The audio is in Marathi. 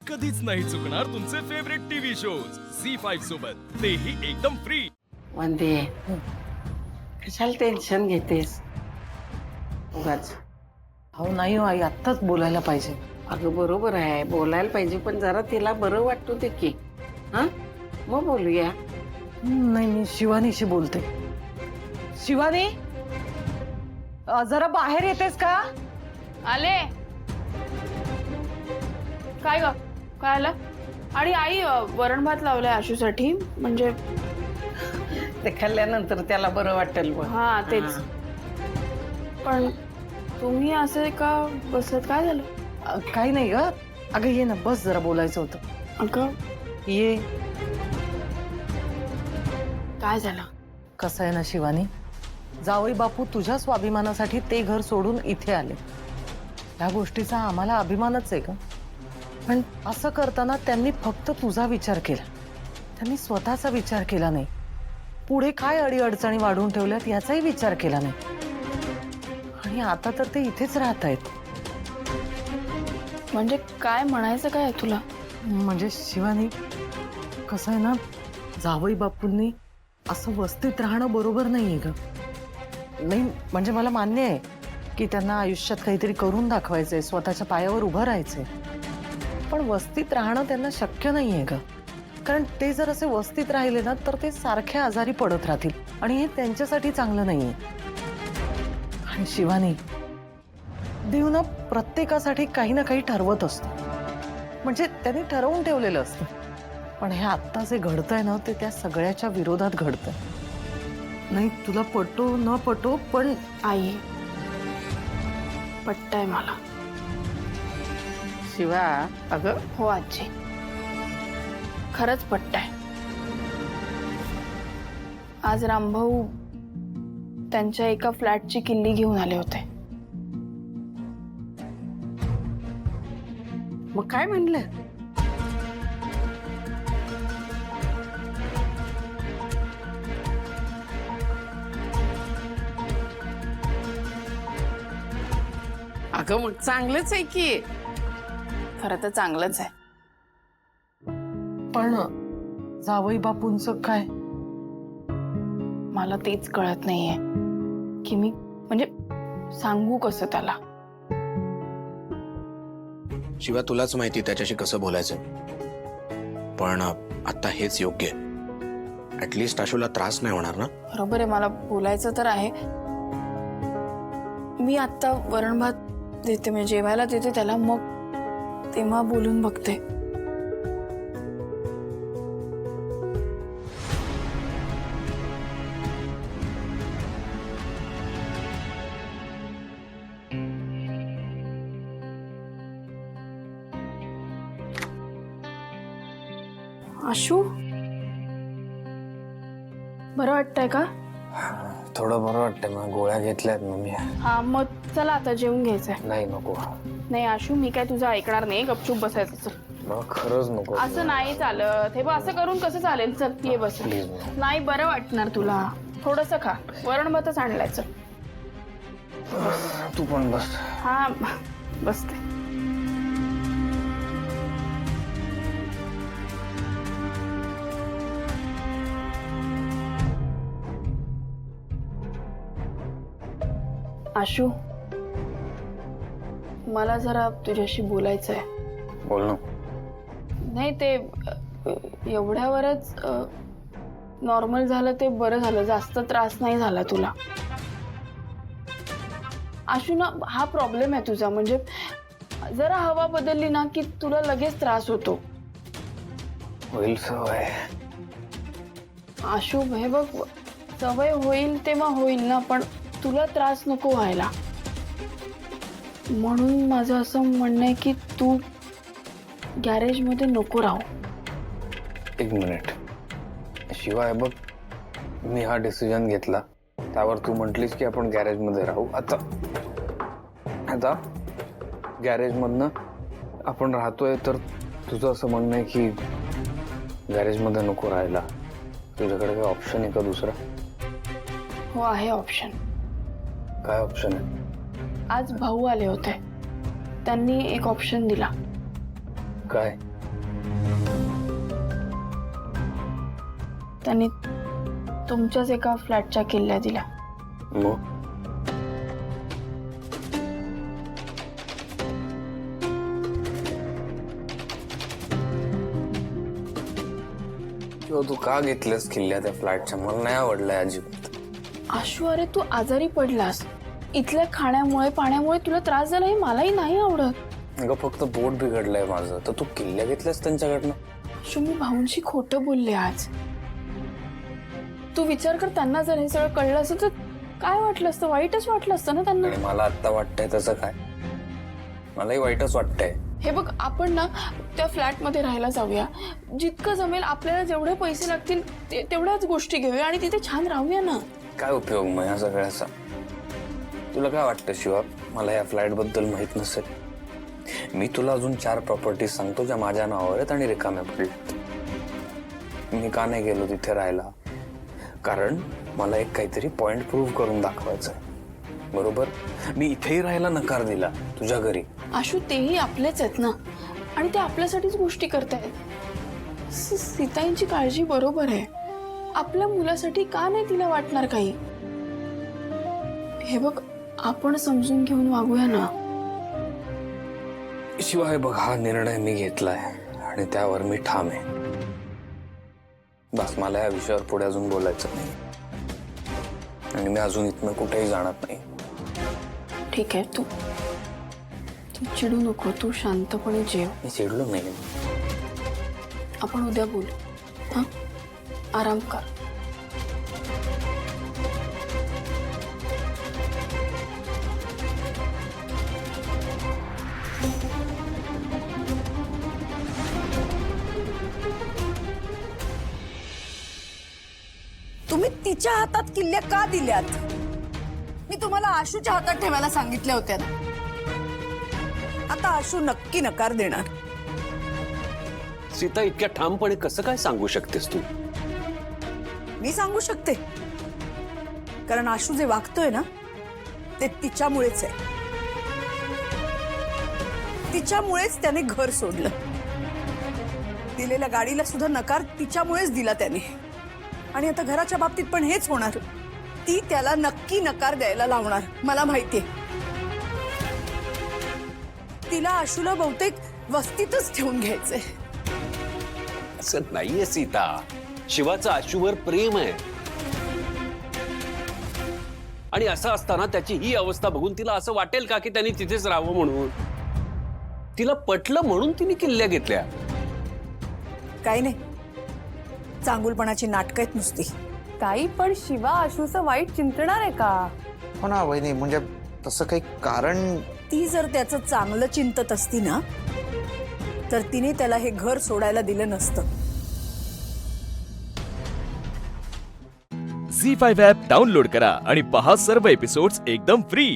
कधीच नाही चुकणार तुमचे फेवरेट टीव्ही शोज झी5 सोबत, तेही एकदम फ्री। वंदे, कशाला टेन्शन घेतेस उगाच? हो नाही हो आई, आत्ताच बोलायला पाहिजे। अगं बरोबर आहे, बोलायला पाहिजे, पण जरा तिला बरं वाटतो ते की, हा मग बोलूया। नाही, मी शिवानीशी बोलते। शिवानी, जरा बाहेर येतेस का? आले। काय ग, काय आलं? आणि आई वरण भात लावलाय आशूसाठी, म्हणजे ते खाल्ल्यानंतर त्याला बरं वाटेल बघ। हा तेच। पण तुम्ही असे का बसत, काय झालं? काही नाही ग, अगं ये ना, बस जरा बोलायचं होतं। अगं ये। काय झालं? कसं आहे ना शिवानी, जावई बापू तुझ्या स्वाभिमानासाठी ते घर सोडून इथे आले, या गोष्टीचा आम्हाला अभिमानच आहे का? पण असं करताना त्यांनी फक्त तुझा विचार केला, त्यांनी स्वतःचा विचार केला नाही। पुढे काय अडीअडचणी वाढवून ठेवल्यात याचाही विचार केला नाही, आणि आता तर ते इथेच राहत आहेत। म्हणजे काय म्हणायचं काय तुला? म्हणजे शिवानी, कसं आहे ना, जावई बापूंनी असं वस्तीत राहणं बरोबर नाहीये ग। नाही म्हणजे मला मान्य आहे की त्यांना आयुष्यात काहीतरी करून दाखवायचंय, स्वतःच्या पायावर उभं राहायचंय, पण वस्तीत राहणं त्यांना शक्य नाहीये ग। कारण ते जर असे वस्तीत राहिले ना तर ते सारखे आजारी पडत राहतील, आणि हे त्यांच्यासाठी चांगलं नाहीये। आणि शिवानी, देव ना प्रत्येकासाठी काही ना काही ठरवत असतो, म्हणजे त्यांनी ठरवून ठेवलेलं असतं, पण हे आत्ता जे घडतंय ना ते त्या सगळ्याच्या विरोधात घडतंय। नाही तुला पटो न पटो, पण आई, पटतंय मला। शिवा, अगं हो आजी, खरंच पटतंय। आज रामभाऊ त्यांच्या एका फ्लॅटची किल्ली घेऊन आले होते। मग काय म्हणलं? अगं मग चांगलंच आहे की। खरं तर चांगलंच आहे, पण जावई बापूंचं काय? मला तेच कळत नाहीये की मी म्हणजे सांगू कसं त्याला। शिवा, तुलाच माहिती त्याच्याशी कसं बोलायचं, पण आता हेच योग्य आहे। ऍटलीस्ट आशूला त्रास नाही होणार ना? बरोबर आहे, मला बोलायचं तर आहे। मी आता वरण भात देते, म्हणजे जेवायला देते त्याला, मग तेव्हा बोलून बघते। आशू, बरं वाटतंय का? थोडं बरं वाटतंय, मग गोळ्या घेतल्यात मम्मी। हा मग चला आता जेवून घ्यायचंय। नाही नको, नाही आशू, मी काय तुझं ऐकणार नाही, गपचूप बसायचं। चल, मग खरंच नको। असं नाही चालत, हे बघ असं करून कसं चालेल? चल ये बस। प्लीज नाही बरं वाटणार तुला, थोडंसं खा, वरण भातच आणलाय। चल तू पण बस। हा बसते। आशू, मला जरा तुझ्याशी बोलायचं आहे। बोल ना। नाही ते एवढ्यावरच नॉर्मल झालं ते बरं झालं, जास्त त्रास नाही झाला तुला। आशू ना, हा प्रॉब्लेम आहे तुझा, म्हणजे जरा हवा बदलली ना की तुला लगेच त्रास होतो। होईल सवय। आशू हे बघ, सवय होईल तेव्हा होईल ना, पण तुला त्रास नको व्हायला, म्हणून माझं असं म्हणणं आहे की तू गॅरेजमध्ये नको राहू। एक मिनिट शिवाय, बघ मी हा डिसिजन घेतला, त्यावर तू म्हटलीस की आपण गॅरेजमध्ये राहू। आता आता गॅरेजमधनं आपण राहतोय, तर तुझं असं म्हणणं आहे की गॅरेजमध्ये नको राहायला? तुझ्याकडे काही ऑप्शन आहे का दुसरा? हो आहे ऑप्शन। काय ऑप्शन आहे? आज भाऊ आले होते, त्यांनी एक ऑप्शन दिला। काय? त्यांनी तुमच्याच एका फ्लॅटच्या किल्ल्या दिल्या. मग किंवा तू का घेतलंस किल्ल्या त्या फ्लॅटच्या? मला नाही आवडलंय अजिबात. आशू, अरे तू आजारी पडलास, इथल्या खाण्यामुळे पाण्यामुळे तुला त्रास झाला, हे मलाही नाही आवडत. अगं फक्त पोट बिघडलंय माझं, तर तू किल्ल्या घेतल्यास त्यांच्याकडनं? आशू, मी भाऊंशी खोटं बोलले आज. तू विचार कर, त्यांना जर हे सगळं कळलं असतं तर काय वाटलं असतं? वाईटच वाटलं असतं ना त्यांना. आणि मला आता वाटतंय तसं काय? मलाही वाईटच वाटतंय. हे बघ, आपण ना त्या फ्लॅट मध्ये राहायला जाऊया, जितकं जमेल आपल्याला जेवढे पैसे लागतील तेवढ्याच गोष्टी घेऊया आणि तिथे छान राहूया ना. काय उपयोग मग या सगळ्याचा? तुला काय वाटतं शिवा, मला या फ्लॅट बद्दल माहित नसेल? मी तुला अजून 4 प्रॉपर्टी सांगतो ज्या माझ्या नावावर आहेत आणि रिकाम्या पडल्यात. मी का नाही गेलो तिथे राहायला? कारण मला एक काहीतरी पॉइंट प्रूव्ह करून दाखवायचं आहे, बरोबर? मी इथेही राहायला नकार दिला तुझ्या घरी. आशू, तेही आपलेच आहेत ना, आणि ते आपल्यासाठीच गोष्टी करतायत. सीताईंची काळजी बरोबर आहे. आपल्या मुलासाठी का नाही तिला वाटणार काही? हे बघ, आपण समजून घेऊन वागूया ना. शिवाय बघ, हा निर्णय मी घेतलाय आणि त्यावर मी ठाम आहे. बस, मला या विषयावर पुढे अजून बोलायचं नाही आणि मी अजून इथनं कुठेही जाणार नाही. ठीक आहे, तू चिडू नको, तू शांतपणे जेव. मी चिडलो नाही. आपण उद्या बोलू. हा, आराम कर. तुम्ही तिच्या हातात किल्ल्या का दिल्यात? मी तुम्हाला आशूच्या हातात ठेवायला सांगितल्या होत्या ना. आता आशू नक्की नकार देणार. सीता, इतक्या ठामपणे कसं काय सांगू शकतेस तू? मी सांगू शकते, कारण आशू जे वागतोय ना ते तिच्यामुळेच आहे. तिच्यामुळेच त्याने घर सोडलं. दिलेल्या गाडीला सुद्धा नकार तिच्यामुळेच दिला त्याने. आणि आता घराच्या बाबतीत पण हेच होणार. ती त्याला नक्की नकार द्यायला लावणार, मला माहितीये. तिला आशूला बहुतेक वस्तीतच ठेवून घ्यायचंय. असं नाहीये सीता, शिवाचं आशूवर प्रेम आहे आणि असं असताना त्याची ही अवस्था बघून तिला असं वाटेल का की त्यांनी तिथेच राहावं म्हणून? तिला पटलं म्हणून तिने किल्ल्या घेतल्या. काही नाही, चांगुलपणाची नाटकं आहेत नुसती. ताई, पण शिवा आशूचं वाईट चिंतणार आहे का? हो ना वहिनी, म्हणजे तसं काही कारण. ती जर त्याचं चांगलं चिंतत असती ना तर तिने त्याला हे घर सोडायला दिलं नसतं. झी5 ॲप डाउनलोड करा आणि पहा सर्व एपिसोड्स एकदम फ्री.